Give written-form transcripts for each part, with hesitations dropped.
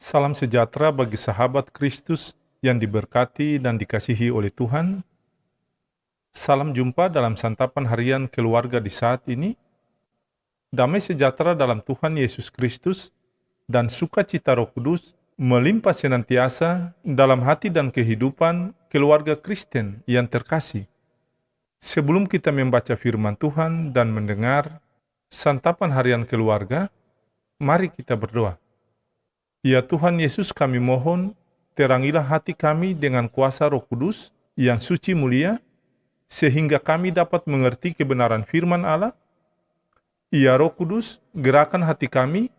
Salam sejahtera bagi sahabat Kristus yang diberkati dan dikasihi oleh Tuhan. Salam jumpa dalam santapan harian keluarga di saat ini. Damai sejahtera dalam Tuhan Yesus Kristus dan sukacita Roh Kudus melimpah senantiasa dalam hati dan kehidupan keluarga Kristen yang terkasih. Sebelum kita membaca firman Tuhan dan mendengar santapan harian keluarga, mari kita berdoa. Ya Tuhan Yesus, kami mohon, terangilah hati kami dengan kuasa Roh Kudus yang suci mulia, sehingga kami dapat mengerti kebenaran firman Allah. Ya Roh Kudus, gerakan hati kami,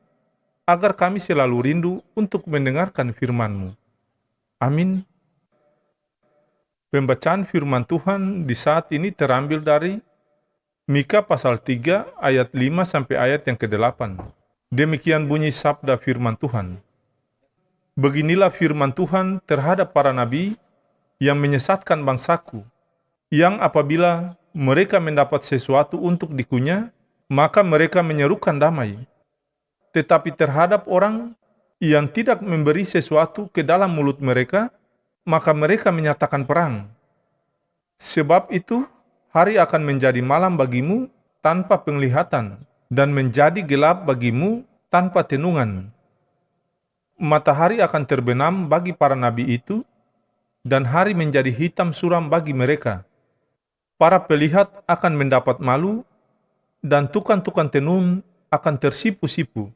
agar kami selalu rindu untuk mendengarkan firman-Mu. Amin. Pembacaan firman Tuhan di saat ini terambil dari Mika pasal 3 ayat 5 sampai ayat yang ke-8. Demikian bunyi sabda firman Tuhan. Beginilah firman Tuhan terhadap para nabi yang menyesatkan bangsaku, yang apabila mereka mendapat sesuatu untuk dikunyah, maka mereka menyerukan damai. Tetapi terhadap orang yang tidak memberi sesuatu ke dalam mulut mereka, maka mereka menyatakan perang. Sebab itu, hari akan menjadi malam bagimu tanpa penglihatan, dan menjadi gelap bagimu tanpa tenungan. Matahari akan terbenam bagi para nabi itu, dan hari menjadi hitam suram bagi mereka. Para pelihat akan mendapat malu, dan tukang-tukang tenun akan tersipu-sipu.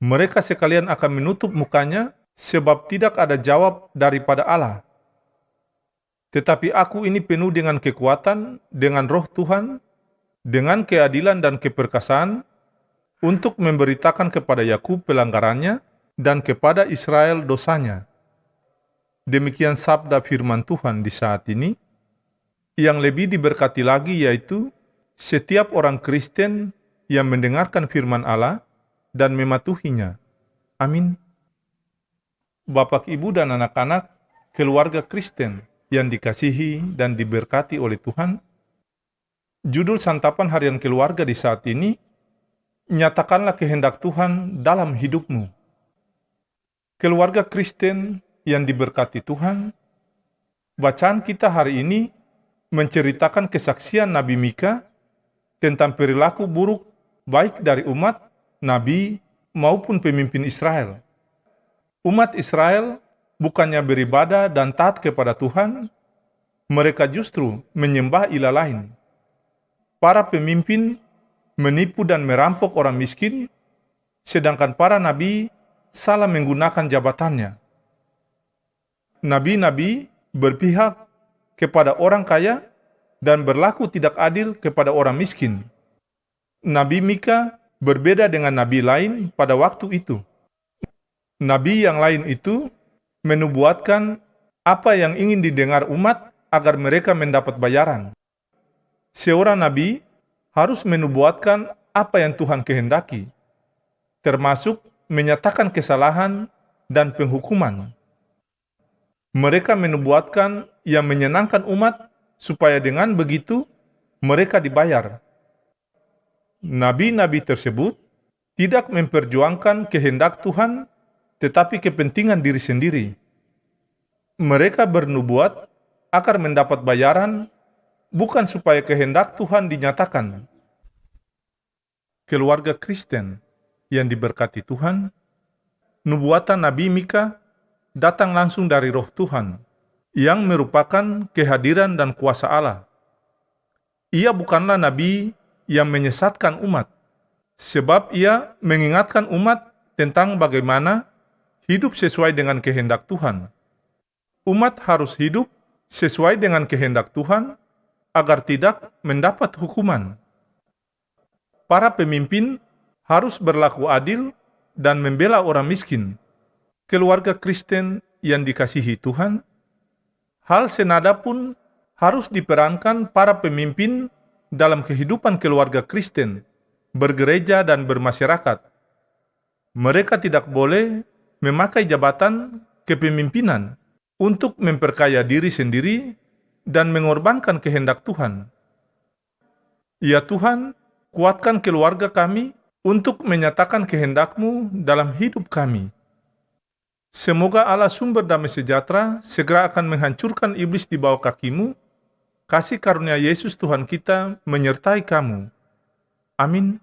Mereka sekalian akan menutup mukanya, sebab tidak ada jawab daripada Allah. Tetapi aku ini penuh dengan kekuatan, dengan roh Tuhan, dengan keadilan dan keperkasaan, untuk memberitakan kepada Yakub pelanggarannya, dan kepada Israel dosanya. Demikian sabda firman Tuhan di saat ini. Yang lebih diberkati lagi yaitu setiap orang Kristen yang mendengarkan firman Allah dan mematuhinya. Amin. Bapak, Ibu, dan anak-anak keluarga Kristen yang dikasihi dan diberkati oleh Tuhan, judul santapan harian keluarga di saat ini, nyatakanlah kehendak Tuhan dalam hidupmu. Keluarga Kristen yang diberkati Tuhan, bacaan kita hari ini menceritakan kesaksian Nabi Mika tentang perilaku buruk baik dari umat, nabi, maupun pemimpin Israel. Umat Israel bukannya beribadah dan taat kepada Tuhan, mereka justru menyembah ilah lain. Para pemimpin menipu dan merampok orang miskin, sedangkan para nabi salah menggunakan jabatannya. Nabi-nabi berpihak kepada orang kaya dan berlaku tidak adil kepada orang miskin. Nabi Mika berbeda dengan nabi lain pada waktu itu. Nabi yang lain itu menubuatkan apa yang ingin didengar umat agar mereka mendapat bayaran. Seorang nabi harus menubuatkan apa yang Tuhan kehendaki, termasuk menyatakan kesalahan dan penghukuman. Mereka menubuatkan yang menyenangkan umat supaya dengan begitu mereka dibayar. Nabi-nabi tersebut tidak memperjuangkan kehendak Tuhan, tetapi kepentingan diri sendiri. Mereka bernubuat agar mendapat bayaran, bukan supaya kehendak Tuhan dinyatakan. Keluarga Kristen yang diberkati Tuhan, nubuatan Nabi Mika datang langsung dari roh Tuhan, yang merupakan kehadiran dan kuasa Allah. Ia bukanlah nabi yang menyesatkan umat, sebab ia mengingatkan umat tentang bagaimana hidup sesuai dengan kehendak Tuhan. Umat harus hidup sesuai dengan kehendak Tuhan, agar tidak mendapat hukuman. Para pemimpin harus berlaku adil dan membela orang miskin. Keluarga Kristen yang dikasihi Tuhan, hal senada pun harus diperankan para pemimpin dalam kehidupan keluarga Kristen, bergereja dan bermasyarakat. Mereka tidak boleh memakai jabatan kepemimpinan untuk memperkaya diri sendiri dan mengorbankan kehendak Tuhan. Ya Tuhan, kuatkan keluarga kami untuk menyatakan kehendak-Mu dalam hidup kami. Semoga Allah sumber damai sejahtera segera akan menghancurkan iblis di bawah kakimu. Kasih karunia Yesus Tuhan kita menyertai kamu. Amin.